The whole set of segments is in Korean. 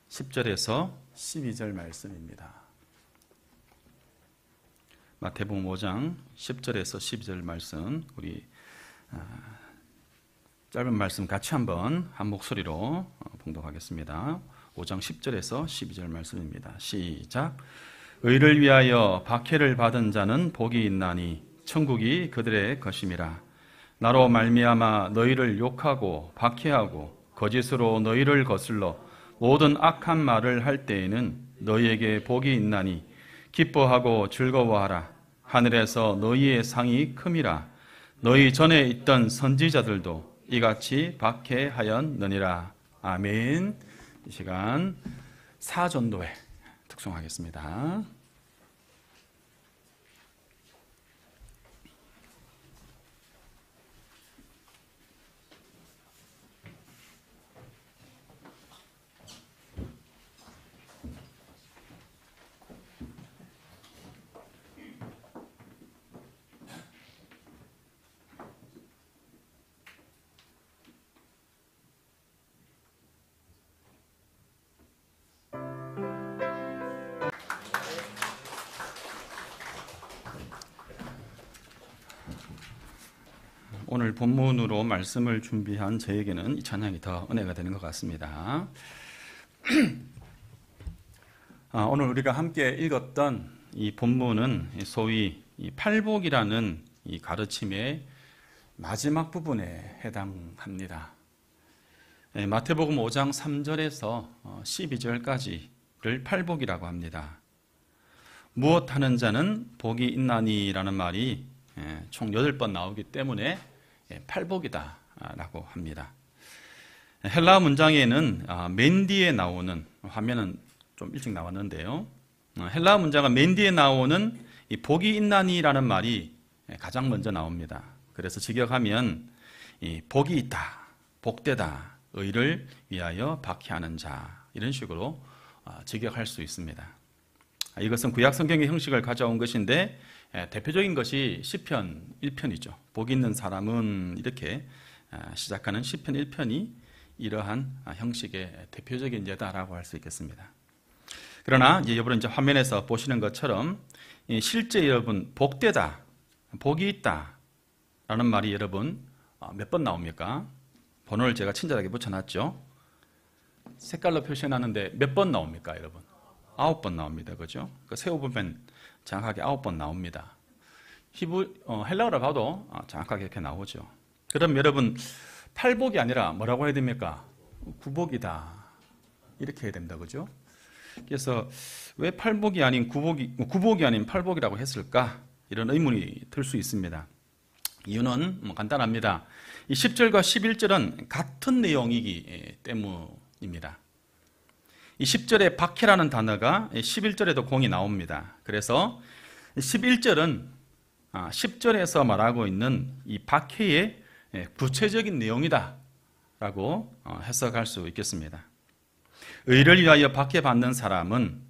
10절에서 12절 말씀입니다. 마태복음 5장 10절에서 12절 말씀, 우리 짧은 말씀 같이 한번 한 목소리로 봉독하겠습니다. 5장 10절에서 12절 말씀입니다. 시작. 의를 위하여 박해를 받은 자는 복이 있나니 천국이 그들의 것임이라. 나로 말미암아 너희를 욕하고 박해하고 거짓으로 너희를 거슬러 모든 악한 말을 할 때에는 너희에게 복이 있나니 기뻐하고 즐거워하라. 하늘에서 너희의 상이 큼이라. 너희 전에 있던 선지자들도 이같이 박해하였느니라. 아멘. 이 시간 사전도에 특송하겠습니다. 오늘 본문으로 말씀을 준비한 저에게는 이 찬양이 더 은혜가 되는 것 같습니다. 오늘 우리가 함께 읽었던 이 본문은 소위 이 팔복이라는 이 가르침의 마지막 부분에 해당합니다. 마태복음 5장 3절에서 12절까지를 팔복이라고 합니다. 무엇하는 자는 복이 있나니라는 말이 총 8번 나오기 때문에 팔복이다라고 합니다. 헬라 문장에는 맨 뒤에 나오는, 화면은 좀 일찍 나왔는데요, 헬라 문장은 맨 뒤에 나오는 이 복이 있나니라는 말이 가장 먼저 나옵니다. 그래서 직역하면 이 복이 있다, 복되다, 의를 위하여 박해하는 자, 이런 식으로 직역할 수 있습니다. 이것은 구약 성경의 형식을 가져온 것인데 대표적인 것이 시편 1편이죠. 복 있는 사람은 이렇게 시작하는 시편 1편이 이러한 형식의 대표적인 예다라고 할 수 있겠습니다. 그러나 여러분 이제 화면에서 보시는 것처럼 실제 여러분 복되다, 복이 있다 라는 말이 여러분 몇 번 나옵니까? 번호를 제가 친절하게 붙여놨죠. 색깔로 표시해놨는데 몇 번 나옵니까 여러분? 9번 나옵니다. 그죠? 세어보면 정확하게 9번 나옵니다. 헬라어로 봐도 정확하게 이렇게 나오죠. 그럼 여러분 팔복이 아니라 뭐라고 해야 됩니까? 구복이다, 이렇게 해야 됩니다. 그죠? 그래서 왜 팔복이 아닌 구복이 아닌 팔복이라고 했을까? 이런 의문이 들 수 있습니다. 이유는 간단합니다. 이 10절과 11절은 같은 내용이기 때문입니다. 이 10절에 박해라는 단어가 11절에도 공이 나옵니다. 그래서 11절은 10절에서 말하고 있는 이 박해의 구체적인 내용이다 라고 해석할 수 있겠습니다. 의를 위하여 박해받는 사람은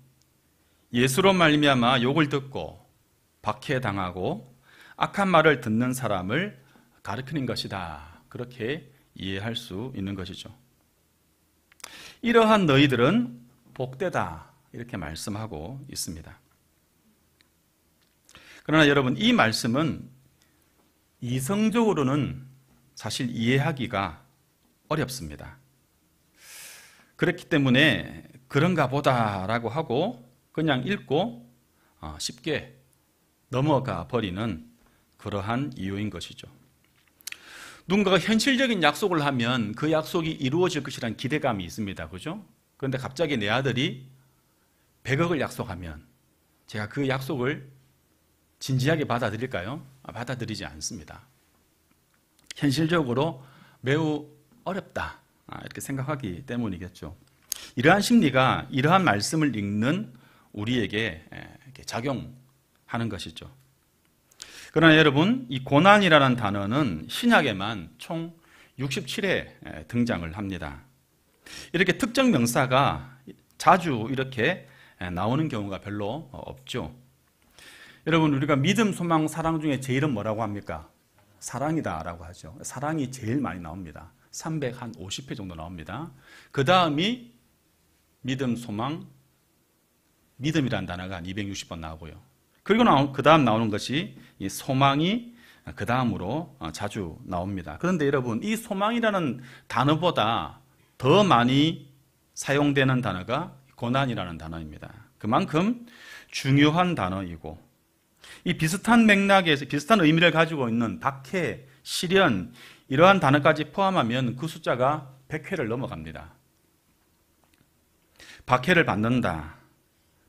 예수로 말미암아 욕을 듣고 박해당하고 악한 말을 듣는 사람을 가리키는 것이다, 그렇게 이해할 수 있는 것이죠. 이러한 너희들은 복되다, 이렇게 말씀하고 있습니다. 그러나 여러분 이 말씀은 이성적으로는 사실 이해하기가 어렵습니다. 그렇기 때문에 그런가 보다라고 하고 그냥 읽고 쉽게 넘어가 버리는 그러한 이유인 것이죠. 누군가가 현실적인 약속을 하면 그 약속이 이루어질 것이라는 기대감이 있습니다. 그죠? 그런데 갑자기 내 아들이 100억을 약속하면 제가 그 약속을 진지하게 받아들일까요? 받아들이지 않습니다. 현실적으로 매우 어렵다, 이렇게 생각하기 때문이겠죠. 이러한 심리가 이러한 말씀을 읽는 우리에게 작용하는 것이죠. 그러나 여러분, 이 고난이라는 단어는 신약에만 총 67회 등장을 합니다. 이렇게 특정 명사가 자주 이렇게 나오는 경우가 별로 없죠. 여러분, 우리가 믿음, 소망, 사랑 중에 제일은 뭐라고 합니까? 사랑이다라고 하죠. 사랑이 제일 많이 나옵니다. 350회 정도 나옵니다. 그 다음이 믿음, 소망, 믿음이라는 단어가 한 260번 나오고요. 그리고 그 다음 나오는 것이 이 소망이 그 다음으로 자주 나옵니다. 그런데 여러분, 이 소망이라는 단어보다 더 많이 사용되는 단어가 고난이라는 단어입니다. 그만큼 중요한 단어이고, 이 비슷한 맥락에서 비슷한 의미를 가지고 있는 박해, 시련, 이러한 단어까지 포함하면 그 숫자가 100회를 넘어갑니다. 박해를 받는다,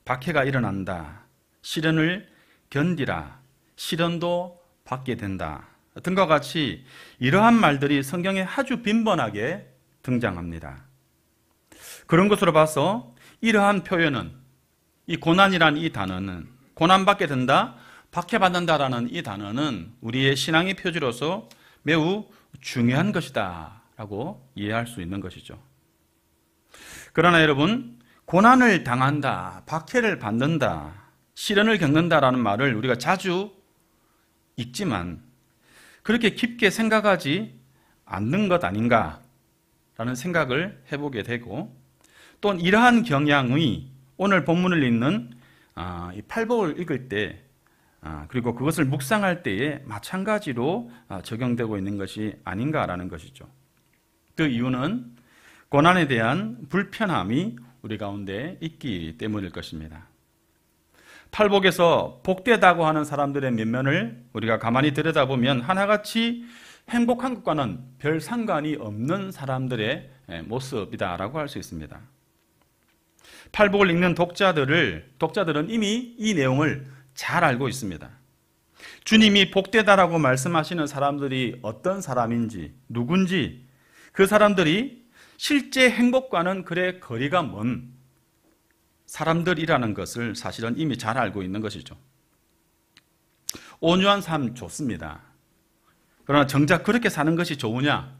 박해가 일어난다, 시련을 견디라, 시련도 받게 된다 등과 같이 이러한 말들이 성경에 아주 빈번하게 등장합니다. 그런 것으로 봐서 이러한 표현은, 이 고난이란 이 단어는, 고난받게 된다, 박해받는다라는 이 단어는 우리의 신앙의 표지로서 매우 중요한 것이다 라고 이해할 수 있는 것이죠. 그러나 여러분, 고난을 당한다, 박해를 받는다, 시련을 겪는다라는 말을 우리가 자주 읽지만 그렇게 깊게 생각하지 않는 것 아닌가라는 생각을 해보게 되고, 또 이러한 경향이 오늘 본문을 읽는 이 팔복을 읽을 때, 그리고 그것을 묵상할 때에 마찬가지로 적용되고 있는 것이 아닌가라는 것이죠. 그 이유는 고난에 대한 불편함이 우리 가운데 있기 때문일 것입니다. 팔복에서 복되다고 하는 사람들의 면면을 우리가 가만히 들여다보면 하나같이 행복한 것과는 별 상관이 없는 사람들의 모습이다라고 할 수 있습니다. 팔복을 읽는 독자들은 이미 이 내용을 잘 알고 있습니다. 주님이 복되다라고 말씀하시는 사람들이 어떤 사람인지, 누군지, 그 사람들이 실제 행복과는 그래 거리가 먼 사람들이라는 것을 사실은 이미 잘 알고 있는 것이죠. 온유한 삶 좋습니다. 그러나 정작 그렇게 사는 것이 좋으냐?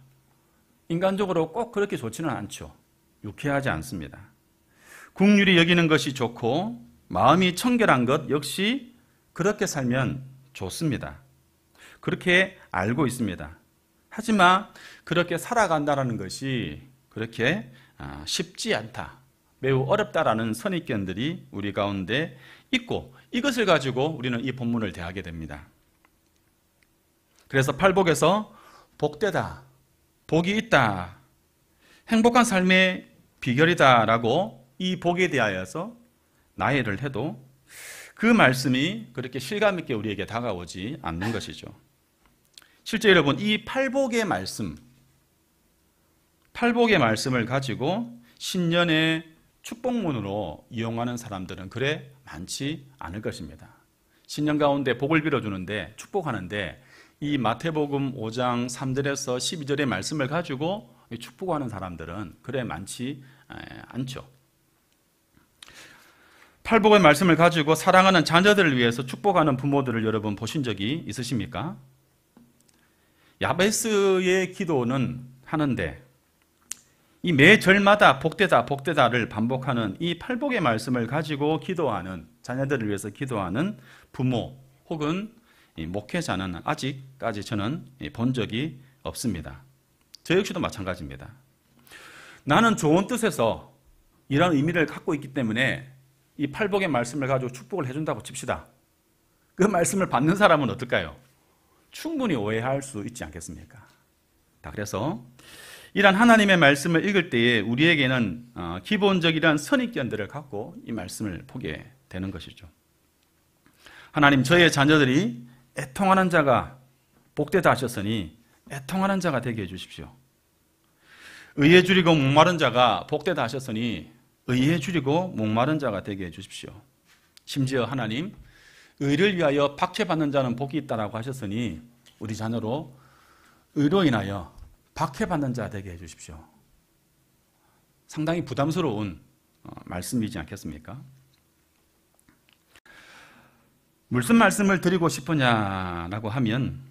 인간적으로 꼭 그렇게 좋지는 않죠. 유쾌하지 않습니다. 긍휼히 여기는 것이 좋고 마음이 청결한 것 역시 그렇게 살면 좋습니다. 그렇게 알고 있습니다. 하지만 그렇게 살아간다는 것이 그렇게 쉽지 않다, 매우 어렵다라는 선입견들이 우리 가운데 있고, 이것을 가지고 우리는 이 본문을 대하게 됩니다. 그래서 팔복에서 복되다, 복이 있다, 행복한 삶의 비결이다라고 이 복에 대하여서 나열을 해도 그 말씀이 그렇게 실감 있게 우리에게 다가오지 않는 것이죠. 실제 여러분, 이 팔복의 말씀을 가지고 신년의 축복문으로 이용하는 사람들은 그래 많지 않을 것입니다. 신년 가운데 복을 빌어주는데, 축복하는데 이 마태복음 5장 3절에서 12절의 말씀을 가지고 축복하는 사람들은 그래 많지 않죠. 팔복의 말씀을 가지고 사랑하는 자녀들을 위해서 축복하는 부모들을 여러분 보신 적이 있으십니까? 야베스의 기도는 하는데 이 매 절마다 복되다 복되다를 반복하는 이 팔복의 말씀을 가지고 기도하는, 자녀들을 위해서 기도하는 부모 혹은 목회자는 아직까지 저는 본 적이 없습니다. 저 역시도 마찬가지입니다. 나는 좋은 뜻에서 이런 의미를 갖고 있기 때문에 이 팔복의 말씀을 가지고 축복을 해준다고 칩시다. 그 말씀을 받는 사람은 어떨까요? 충분히 오해할 수 있지 않겠습니까? 그래서 이런 하나님의 말씀을 읽을 때에 우리에게는 기본적이란 선입견들을 갖고 이 말씀을 보게 되는 것이죠. 하나님, 저의 자녀들이 애통하는 자가 복되다 하셨으니 애통하는 자가 되게 해주십시오. 의에 줄이고 목마른 자가 복되다 하셨으니 의에 줄이고 목마른 자가 되게 해주십시오. 심지어 하나님, 의를 위하여 박해받는 자는 복이 있다라고 하셨으니 우리 자녀로 의로 인하여 박해받는 자 되게 해주십시오. 상당히 부담스러운 말씀이지 않겠습니까? 무슨 말씀을 드리고 싶으냐라고 하면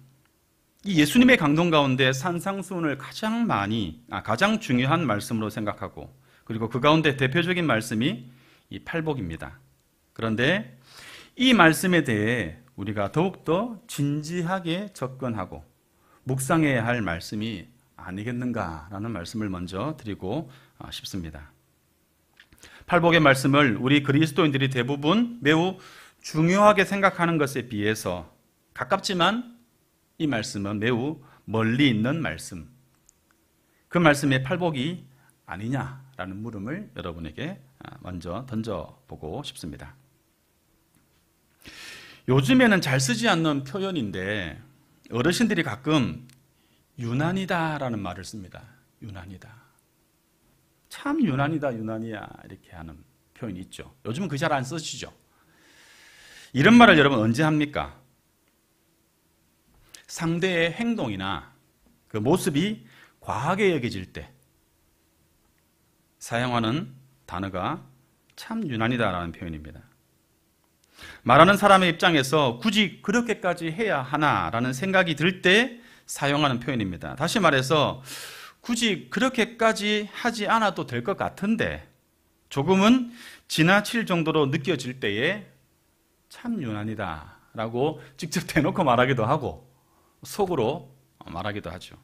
이 예수님의 강동 가운데 산상수훈을 가장 중요한 말씀으로 생각하고, 그리고 그 가운데 대표적인 말씀이 이 팔복입니다. 그런데 이 말씀에 대해 우리가 더욱더 진지하게 접근하고 묵상해야 할 말씀이 아니겠는가라는 말씀을 먼저 드리고 싶습니다. 팔복의 말씀을 우리 그리스도인들이 대부분 매우 중요하게 생각하는 것에 비해서 가깝지만 이 말씀은 매우 멀리 있는 말씀, 그 말씀의 팔복이 아니냐라는 물음을 여러분에게 먼저 던져보고 싶습니다. 요즘에는 잘 쓰지 않는 표현인데 어르신들이 가끔 유난이다라는 말을 씁니다. 유난이다. 참 유난이다, 유난이야 이렇게 하는 표현이 있죠. 요즘은 그 잘 안 쓰시죠. 이런 말을 여러분 언제 합니까? 상대의 행동이나 그 모습이 과하게 여겨질 때 사용하는 단어가 참 유난이다라는 표현입니다. 말하는 사람의 입장에서 굳이 그렇게까지 해야 하나라는 생각이 들 때 사용하는 표현입니다. 다시 말해서 굳이 그렇게까지 하지 않아도 될 것 같은데 조금은 지나칠 정도로 느껴질 때에 참 유난이다 라고 직접 대놓고 말하기도 하고 속으로 말하기도 하죠.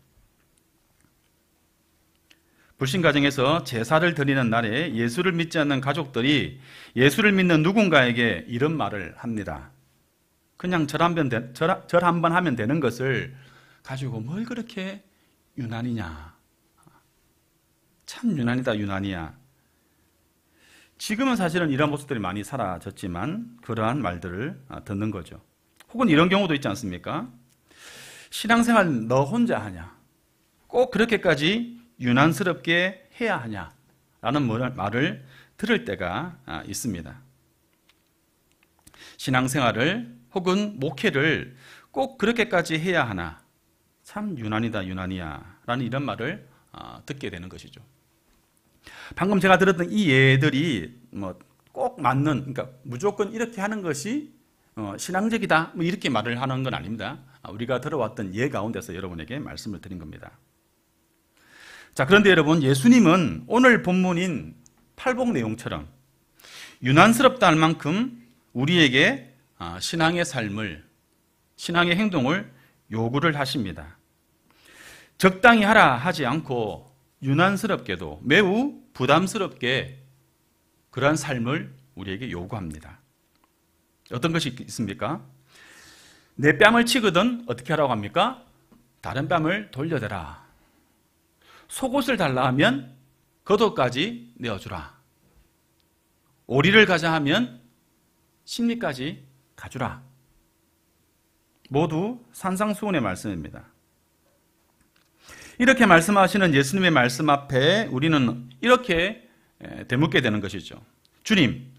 불신 가정에서 제사를 드리는 날에 예수를 믿지 않는 가족들이 예수를 믿는 누군가에게 이런 말을 합니다. 그냥 절 한 번 하면 되는 것을 가지고 뭘 그렇게 유난이냐. 참 유난이다, 유난이야. 지금은 사실은 이런 모습들이 많이 사라졌지만 그러한 말들을 듣는 거죠. 혹은 이런 경우도 있지 않습니까? 신앙생활 너 혼자 하냐? 꼭 그렇게까지 유난스럽게 해야 하냐라는 말을 들을 때가 있습니다. 신앙생활을 혹은 목회를 꼭 그렇게까지 해야 하나? 참 유난이다, 유난이야 라는 이런 말을 듣게 되는 것이죠. 방금 제가 들었던 이 예들이 꼭 맞는, 그러니까 무조건 이렇게 하는 것이 신앙적이다 이렇게 말을 하는 건 아닙니다. 우리가 들어왔던 예 가운데서 여러분에게 말씀을 드린 겁니다. 자, 그런데 여러분, 예수님은 오늘 본문인 팔복 내용처럼 유난스럽다 할 만큼 우리에게 신앙의 삶을, 신앙의 행동을 요구를 하십니다. 적당히 하라 하지 않고 유난스럽게도 매우 부담스럽게 그러한 삶을 우리에게 요구합니다. 어떤 것이 있습니까? 내 뺨을 치거든 어떻게 하라고 합니까? 다른 뺨을 돌려대라. 속옷을 달라 하면 겉옷까지 내어주라. 오리를 가자 하면 심리까지 가주라. 모두 산상수훈의 말씀입니다. 이렇게 말씀하시는 예수님의 말씀 앞에 우리는 이렇게 되묻게 되는 것이죠. 주님,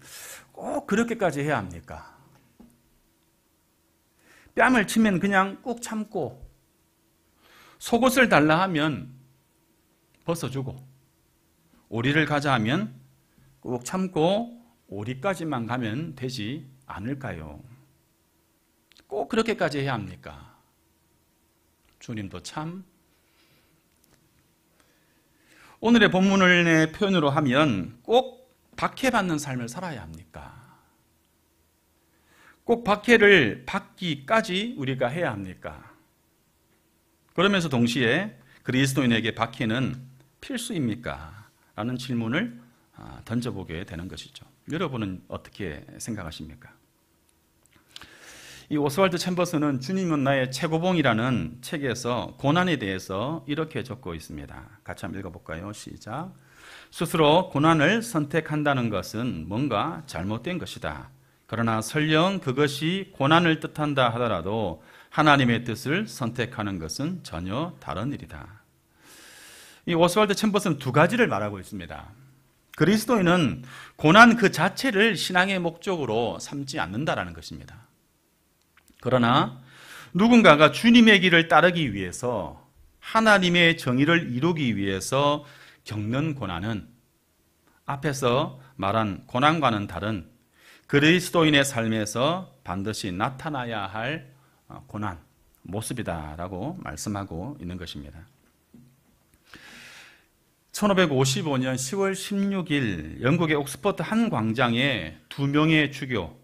꼭 그렇게까지 해야 합니까? 뺨을 치면 그냥 꾹 참고 속옷을 달라 하면 벗어주고 오리를 가자 하면 꾹 참고 오리까지만 가면 되지 않을까요? 꼭 그렇게까지 해야 합니까? 주님도 참. 오늘의 본문의 표현으로 하면 꼭 박해받는 삶을 살아야 합니까? 꼭 박해를 받기까지 우리가 해야 합니까? 그러면서 동시에 그리스도인에게 박해는 필수입니까? 라는 질문을 던져보게 되는 것이죠. 여러분은 어떻게 생각하십니까? 이 오스왈드 챔버스는 주님은 나의 최고봉이라는 책에서 고난에 대해서 이렇게 적고 있습니다. 같이 한번 읽어볼까요? 시작. 스스로 고난을 선택한다는 것은 뭔가 잘못된 것이다. 그러나 설령 그것이 고난을 뜻한다 하더라도 하나님의 뜻을 선택하는 것은 전혀 다른 일이다. 이 오스왈드 챔버스는 두 가지를 말하고 있습니다. 그리스도인은 고난 그 자체를 신앙의 목적으로 삼지 않는다라는 것입니다. 그러나 누군가가 주님의 길을 따르기 위해서 하나님의 정의를 이루기 위해서 겪는 고난은 앞에서 말한 고난과는 다른 그리스도인의 삶에서 반드시 나타나야 할 고난, 모습이다라고 말씀하고 있는 것입니다. 1555년 10월 16일 영국의 옥스퍼드 한 광장에 두 명의 주교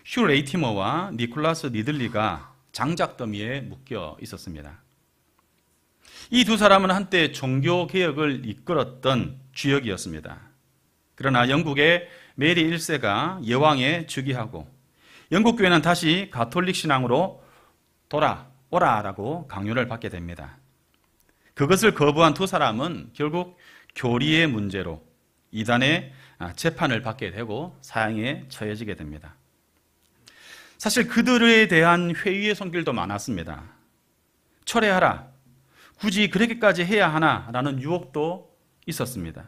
휴 레이티머와 니콜라스 니들리가 장작더미에 묶여 있었습니다. 이 두 사람은 한때 종교개혁을 이끌었던 주역이었습니다. 그러나 영국의 메리 1세가 여왕에 즉위하고 영국 교회는 다시 가톨릭 신앙으로 돌아오라라고 강요를 받게 됩니다. 그것을 거부한 두 사람은 결국 교리의 문제로 이단의 재판을 받게 되고 사형에 처해지게 됩니다. 사실 그들에 대한 회의의 손길도 많았습니다. 철회하라. 굳이 그렇게까지 해야 하나라는 유혹도 있었습니다.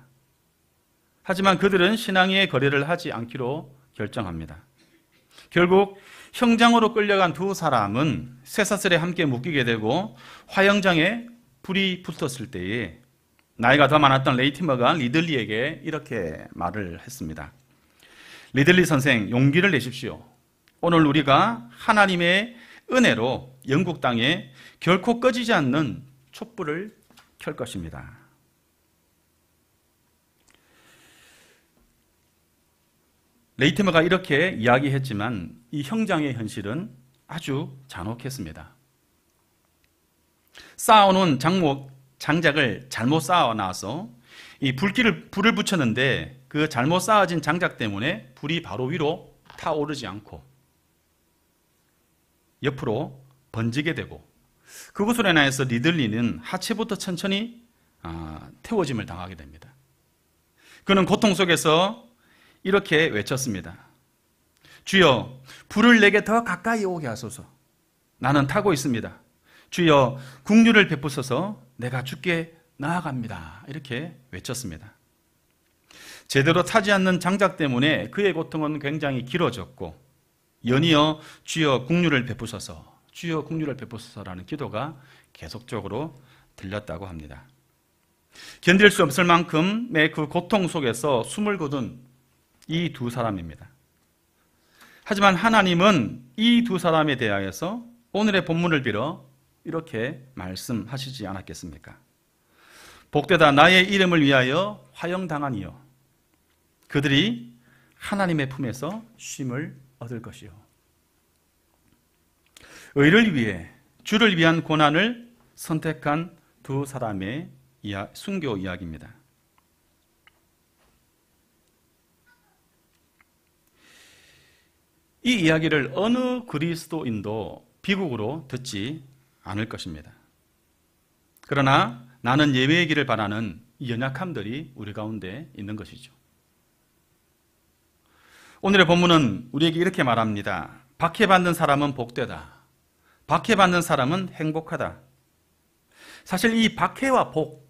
하지만 그들은 신앙의 거래를 하지 않기로 결정합니다. 결국 형장으로 끌려간 두 사람은 쇠사슬에 함께 묶이게 되고 화형장에 불이 붙었을 때에 나이가 더 많았던 레이티머가 리들리에게 이렇게 말을 했습니다. 리들리 선생, 용기를 내십시오. 오늘 우리가 하나님의 은혜로 영국 땅에 결코 꺼지지 않는 촛불을 켤 것입니다. 레이티머가 이렇게 이야기했지만 이 형장의 현실은 아주 잔혹했습니다. 쌓아놓은 장작을 잘못 쌓아놔서 이 불을 붙였는데 그 잘못 쌓아진 장작 때문에 불이 바로 위로 타오르지 않고 옆으로 번지게 되고 그것으로 인해서 리들리는 하체부터 천천히 태워짐을 당하게 됩니다. 그는 고통 속에서 이렇게 외쳤습니다. 주여, 불을 내게 더 가까이 오게 하소서. 나는 타고 있습니다. 주여, 긍휼을 베푸소서. 내가 주께 나아갑니다. 이렇게 외쳤습니다. 제대로 타지 않는 장작 때문에 그의 고통은 굉장히 길어졌고 연이어 주여 긍휼을 베푸소서, 주여 긍휼을 베푸소서라는 기도가 계속적으로 들렸다고 합니다. 견딜 수 없을 만큼의 그 고통 속에서 숨을 거둔 이 두 사람입니다. 하지만 하나님은 이 두 사람에 대하여서 오늘의 본문을 빌어 이렇게 말씀하시지 않았겠습니까? 복되다 나의 이름을 위하여 화형당하니요 그들이 하나님의 품에서 쉼을 얻을 것이요. 의를 위해 주를 위한 고난을 선택한 두 사람의 순교 이야기입니다. 이 이야기를 어느 그리스도인도 비극으로 듣지 않을 것입니다. 그러나 나는 예외이기를 바라는 이 연약함들이 우리 가운데 있는 것이죠. 오늘의 본문은 우리에게 이렇게 말합니다. 박해받는 사람은 복되다. 박해받는 사람은 행복하다. 사실 이 박해와 복,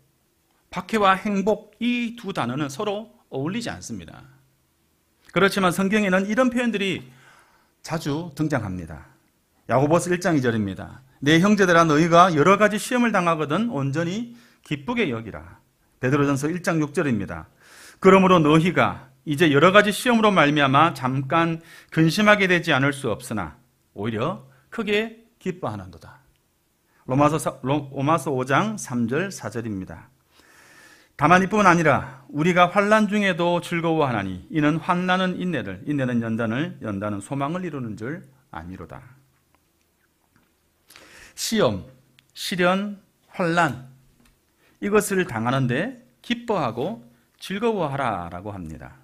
박해와 행복 이 두 단어는 서로 어울리지 않습니다. 그렇지만 성경에는 이런 표현들이 자주 등장합니다. 야고보서 1장 2절입니다. 내 형제들아 너희가 여러 가지 시험을 당하거든 온전히 기쁘게 여기라. 베드로전서 1장 6절입니다. 그러므로 너희가 이제 여러 가지 시험으로 말미암아 잠깐 근심하게 되지 않을 수 없으나 오히려 크게 기뻐하는도다. 로마서 5장 3절 4절입니다. 다만 이뿐 아니라 우리가 환난 중에도 즐거워하나니 이는 환난은 인내를, 인내는 연단을, 연단은 소망을 이루는 줄 아미로다. 시험, 시련, 환난 이것을 당하는데 기뻐하고 즐거워하라라고 합니다.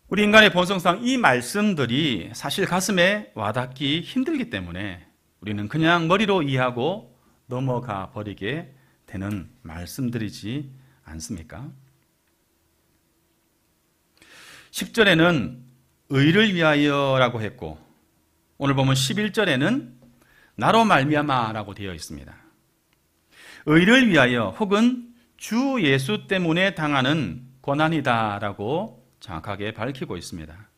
우리 인간의 본성상 이 말씀들이 사실 가슴에 와닿기 힘들기 때문에 우리는 그냥 머리로 이해하고 넘어가 버리게 되는 말씀들이지 않습니까? 10절에는 의를 위하여라고 했고 오늘 보면 11절에는 나로 말미암아라고 되어 있습니다. 의를 위하여 혹은 주 예수 때문에 당하는 고난이다라고 정확하게 밝히고 있습니다.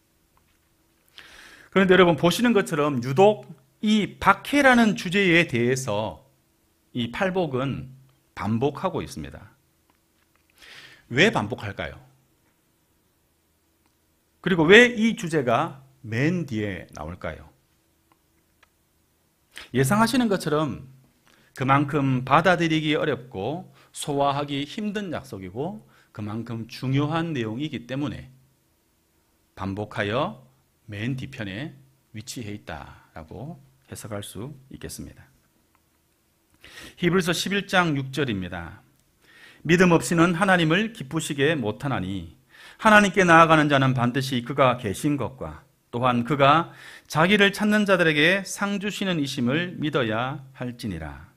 그런데 여러분 보시는 것처럼 유독 이 박해라는 주제에 대해서 이 팔복은 반복하고 있습니다. 왜 반복할까요? 그리고 왜 이 주제가 맨 뒤에 나올까요? 예상하시는 것처럼 그만큼 받아들이기 어렵고 소화하기 힘든 약속이고 그만큼 중요한 내용이기 때문에 반복하여 맨 뒤편에 위치해 있다라고 해석할 수 있겠습니다. 히브리서 11장 6절입니다. 믿음 없이는 하나님을 기쁘시게 못하나니 하나님께 나아가는 자는 반드시 그가 계신 것과 또한 그가 자기를 찾는 자들에게 상 주시는 이심을 믿어야 할지니라.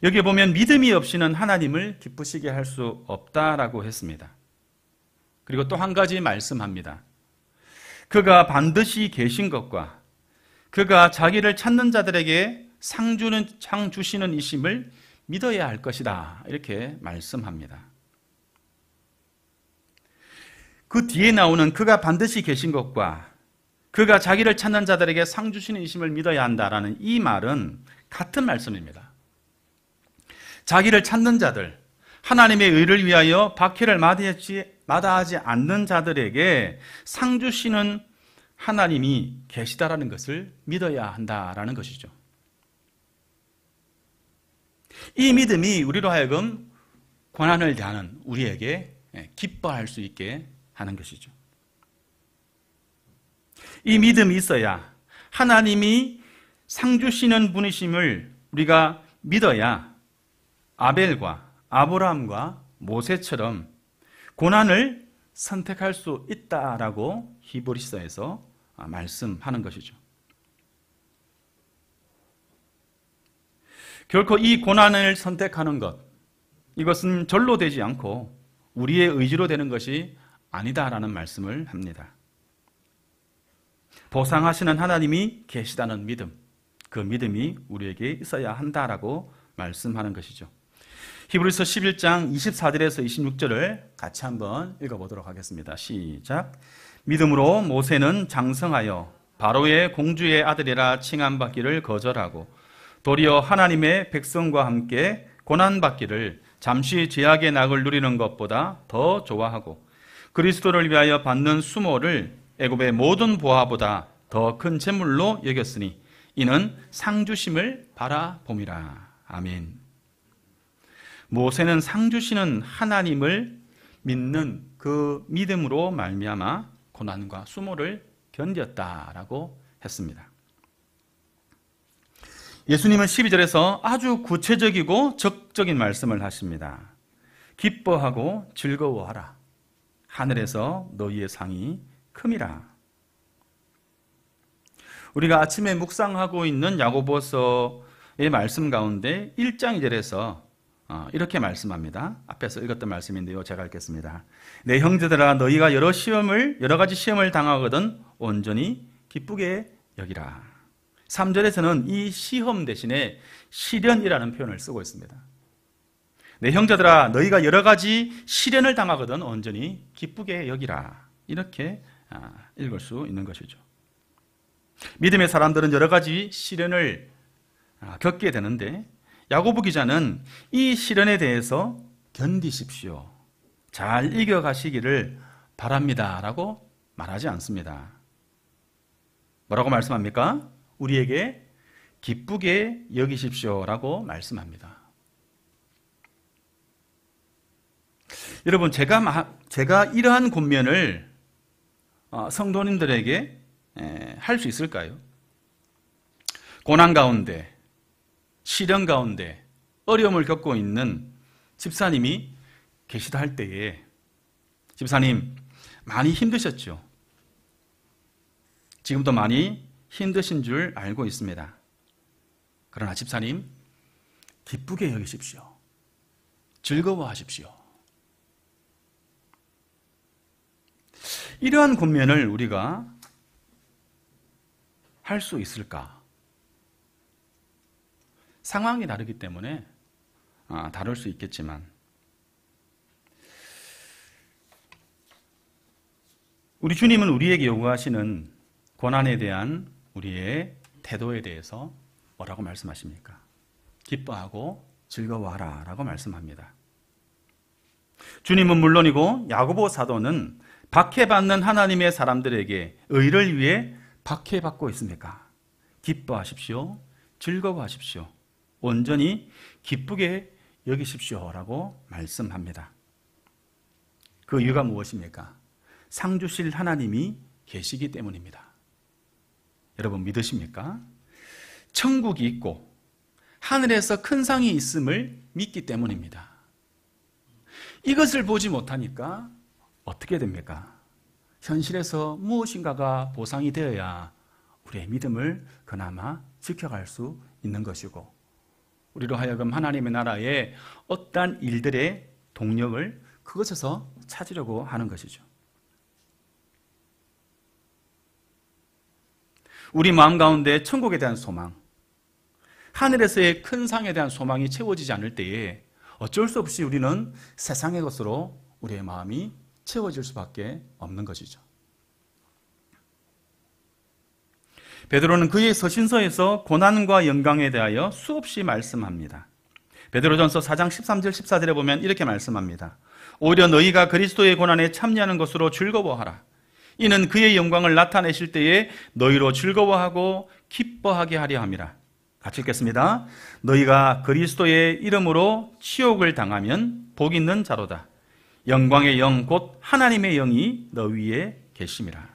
여기 보면 믿음이 없이는 하나님을 기쁘시게 할 수 없다라고 했습니다. 그리고 또 한 가지 말씀합니다. 그가 반드시 계신 것과 그가 자기를 찾는 자들에게 상 주시는 이심을 믿어야 할 것이다. 이렇게 말씀합니다. 그 뒤에 나오는 그가 반드시 계신 것과 그가 자기를 찾는 자들에게 상 주시는 이심을 믿어야 한다라는 이 말은 같은 말씀입니다. 자기를 찾는 자들, 하나님의 의를 위하여 박해를 마다하지 않는 자들에게 상 주시는 하나님이 계시다라는 것을 믿어야 한다라는 것이죠. 이 믿음이 우리로 하여금 고난을 대하는 우리에게 기뻐할 수 있게 하는 것이죠. 이 믿음이 있어야 하나님이 상 주시는 분이심을 우리가 믿어야 아벨과 아브라함과 모세처럼 고난을 선택할 수 있다라고 히브리서에서 말씀하는 것이죠. 결코 이 고난을 선택하는 것, 이것은 절로 되지 않고 우리의 의지로 되는 것이 아니다라는 말씀을 합니다. 보상하시는 하나님이 계시다는 믿음, 그 믿음이 우리에게 있어야 한다라고 말씀하는 것이죠. 히브리서 11장 24절에서 26절을 같이 한번 읽어보도록 하겠습니다. 시작. 믿음으로 모세는 장성하여 바로의 공주의 아들이라 칭함받기를 거절하고 도리어 하나님의 백성과 함께 고난받기를 잠시 죄악의 낙을 누리는 것보다 더 좋아하고 그리스도를 위하여 받는 수모를 애굽의 모든 보화보다 더 큰 재물로 여겼으니 이는 상 주심을 바라봄이라. 아멘. 모세는 상 주시는 하나님을 믿는 그 믿음으로 말미암아 고난과 수모를 견뎠다라고 했습니다. 예수님은 12절에서 아주 구체적이고 적극적인 말씀을 하십니다. 기뻐하고 즐거워하라. 하늘에서 너희의 상이 큼이라. 우리가 아침에 묵상하고 있는 야고보서의 말씀 가운데 1장 2절에서 이렇게 말씀합니다. 앞에서 읽었던 말씀인데요. 제가 읽겠습니다. 내 형제들아 너희가 여러 가지 시험을 당하거든 온전히 기쁘게 여기라. 3절에서는 이 시험 대신에 시련이라는 표현을 쓰고 있습니다. 내 형제들아 너희가 여러 가지 시련을 당하거든 온전히 기쁘게 여기라. 이렇게 읽을 수 있는 것이죠. 믿음의 사람들은 여러 가지 시련을 겪게 되는데 야고보 기자는 이 시련에 대해서 견디십시오. 잘 이겨가시기를 바랍니다. 라고 말하지 않습니다. 뭐라고 말씀합니까? 우리에게 기쁘게 여기십시오. 라고 말씀합니다. 여러분, 제가 이러한 권면을 성도님들에게 할 수 있을까요? 고난 가운데, 시련 가운데 어려움을 겪고 있는 집사님이 계시다 할 때에 집사님 많이 힘드셨죠? 지금도 많이 힘드신 줄 알고 있습니다. 그러나 집사님 기쁘게 여기십시오. 즐거워하십시오. 이러한 권면을 우리가 할 수 있을까? 상황이 다르기 때문에 다를 수 있겠지만 우리 주님은 우리에게 요구하시는 고난에 대한 우리의 태도에 대해서 뭐라고 말씀하십니까? 기뻐하고 즐거워하라 라고 말씀합니다. 주님은 물론이고 야고보 사도는 박해받는 하나님의 사람들에게 의를 위해 박해받고 있습니까? 기뻐하십시오. 즐거워하십시오. 온전히 기쁘게 여기십시오 라고 말씀합니다. 그 이유가 무엇입니까? 상 주실 하나님이 계시기 때문입니다. 여러분 믿으십니까? 천국이 있고 하늘에서 큰 상이 있음을 믿기 때문입니다. 이것을 보지 못하니까 어떻게 됩니까? 현실에서 무엇인가가 보상이 되어야 우리의 믿음을 그나마 지켜갈 수 있는 것이고, 우리로 하여금 하나님의 나라의 어떠한 일들의 동력을 그것에서 찾으려고 하는 것이죠. 우리 마음 가운데 천국에 대한 소망, 하늘에서의 큰 상에 대한 소망이 채워지지 않을 때에 어쩔 수 없이 우리는 세상의 것으로 우리의 마음이 채워질 수밖에 없는 것이죠. 베드로는 그의 서신서에서 고난과 영광에 대하여 수없이 말씀합니다. 베드로전서 4장 13절 14절에 보면 이렇게 말씀합니다. 오히려 너희가 그리스도의 고난에 참여하는 것으로 즐거워하라. 이는 그의 영광을 나타내실 때에 너희로 즐거워하고 기뻐하게 하려 함이라. 같이 읽겠습니다. 너희가 그리스도의 이름으로 치욕을 당하면 복 있는 자로다. 영광의 영 곧 하나님의 영이 너 위에 계심이라.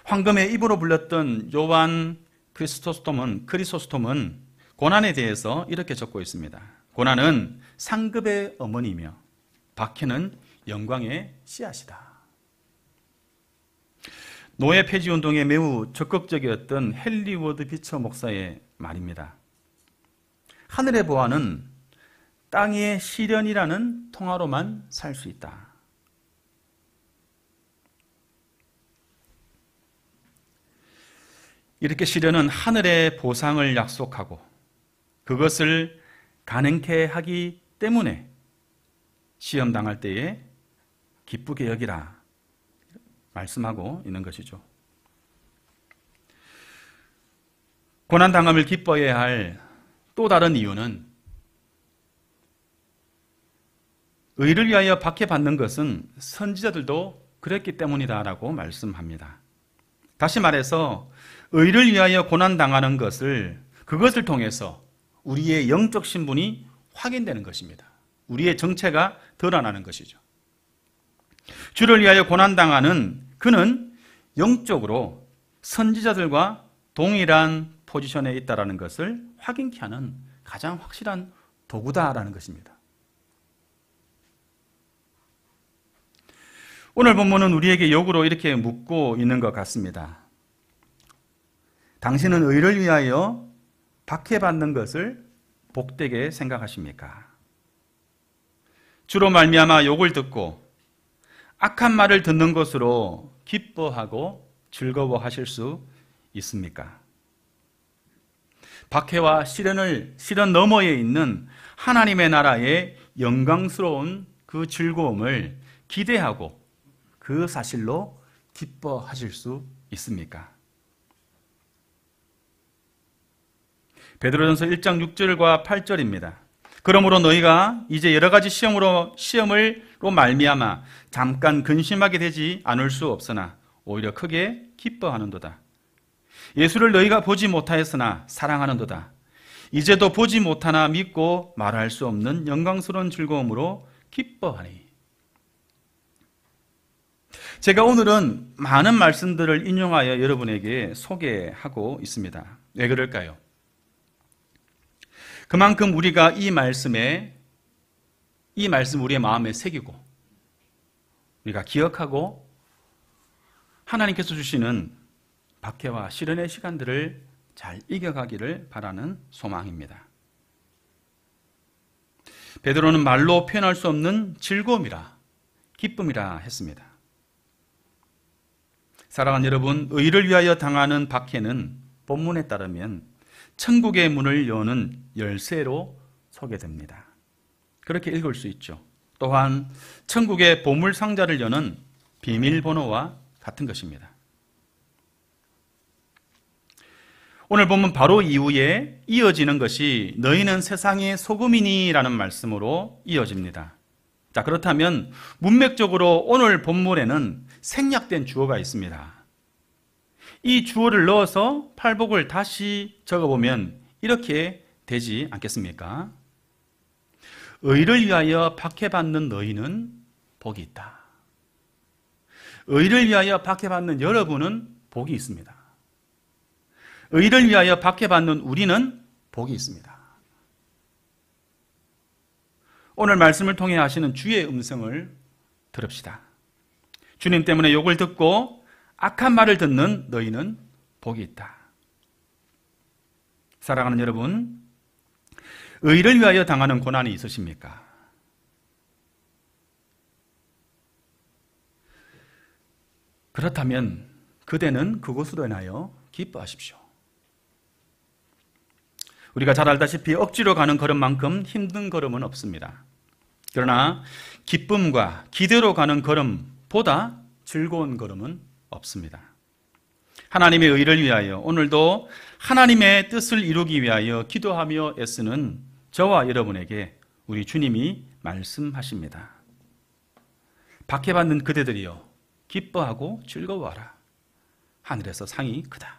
황금의 입으로 불렸던 요한 크리소스톰은 고난에 대해서 이렇게 적고 있습니다. 고난은 상급의 어머니이며 박해는 영광의 씨앗이다. 노예 폐지 운동에 매우 적극적이었던 헨리 워드 비처 목사의 말입니다. 하늘의 보화는 땅의 시련이라는 통화로만 살 수 있다. 이렇게 시련은 하늘의 보상을 약속하고 그것을 가능케 하기 때문에 시험 당할 때에 기쁘게 여기라 말씀하고 있는 것이죠. 고난당함을 기뻐해야 할 또 다른 이유는 의를 위하여 박해받는 것은 선지자들도 그랬기 때문이다라고 말씀합니다. 다시 말해서 의를 위하여 고난당하는 그것을 통해서 우리의 영적 신분이 확인되는 것입니다. 우리의 정체가 드러나는 것이죠. 주를 위하여 고난당하는 그는 영적으로 선지자들과 동일한 포지션에 있다는 것을 확인케 하는 가장 확실한 도구다라는 것입니다. 오늘 본문은 우리에게 역으로 이렇게 묻고 있는 것 같습니다. 당신은 의를 위하여 박해받는 것을 복되게 생각하십니까? 주로 말미암아 욕을 듣고 악한 말을 듣는 것으로 기뻐하고 즐거워하실 수 있습니까? 박해와 시련 너머에 있는 하나님의 나라의 영광스러운 그 즐거움을 기대하고 그 사실로 기뻐하실 수 있습니까? 베드로전서 1장 6절과 8절입니다. 그러므로 너희가 이제 여러 가지 시험으로 말미암아 잠깐 근심하게 되지 않을 수 없으나 오히려 크게 기뻐하는도다. 예수를 너희가 보지 못하였으나 사랑하는도다. 이제도 보지 못하나 믿고 말할 수 없는 영광스러운 즐거움으로 기뻐하니. 제가 오늘은 많은 말씀들을 인용하여 여러분에게 소개하고 있습니다. 왜 그럴까요? 그만큼 우리가 이 말씀 우리의 마음에 새기고 우리가 기억하고 하나님께서 주시는 박해와 시련의 시간들을 잘 이겨가기를 바라는 소망입니다. 베드로는 말로 표현할 수 없는 즐거움이라 기쁨이라 했습니다. 사랑하는 여러분, 의를 위하여 당하는 박해는 본문에 따르면 천국의 문을 여는 열쇠로 소개됩니다. 그렇게 읽을 수 있죠. 또한 천국의 보물 상자를 여는 비밀번호와 같은 것입니다. 오늘 보면 바로 이후에 이어지는 것이 너희는 세상의 소금이니라는 말씀으로 이어집니다. 자, 그렇다면 문맥적으로 오늘 본문에는 생략된 주어가 있습니다. 이 주어를 넣어서 팔복을 다시 적어보면 이렇게 되지 않겠습니까? 의를 위하여 박해받는 너희는 복이 있다. 의를 위하여 박해받는 여러분은 복이 있습니다. 의를 위하여 박해받는 우리는 복이 있습니다. 오늘 말씀을 통해 하시는 주의 음성을 들읍시다. 주님 때문에 욕을 듣고 악한 말을 듣는 너희는 복이 있다. 사랑하는 여러분, 의를 위하여 당하는 고난이 있으십니까? 그렇다면 그대는 그것으로 인하여 기뻐하십시오. 우리가 잘 알다시피 억지로 가는 걸음만큼 힘든 걸음은 없습니다. 그러나 기쁨과 기대로 가는 걸음보다 즐거운 걸음은 없습니다. 하나님의 의를 위하여 오늘도 하나님의 뜻을 이루기 위하여 기도하며 애쓰는 저와 여러분에게 우리 주님이 말씀하십니다. 박해받는 그대들이여 기뻐하고 즐거워하라. 하늘에서 상이 크다.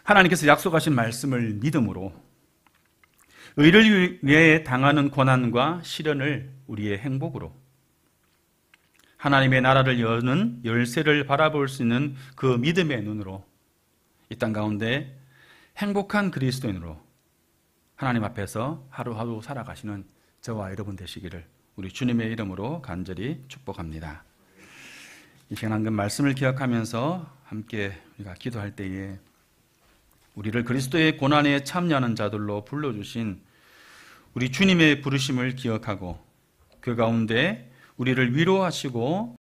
하나님께서 약속하신 말씀을 믿음으로 의를 위해 당하는 고난과 시련을 우리의 행복으로 하나님의 나라를 여는 열쇠를 바라볼 수 있는 그 믿음의 눈으로 이 땅 가운데 행복한 그리스도인으로 하나님 앞에서 하루하루 살아가시는 저와 여러분 되시기를 우리 주님의 이름으로 간절히 축복합니다. 이 시간 한금 말씀을 기억하면서 함께 우리가 기도할 때에 우리를 그리스도의 고난에 참여하는 자들로 불러주신 우리 주님의 부르심을 기억하고 그 가운데 우리를 위로하시고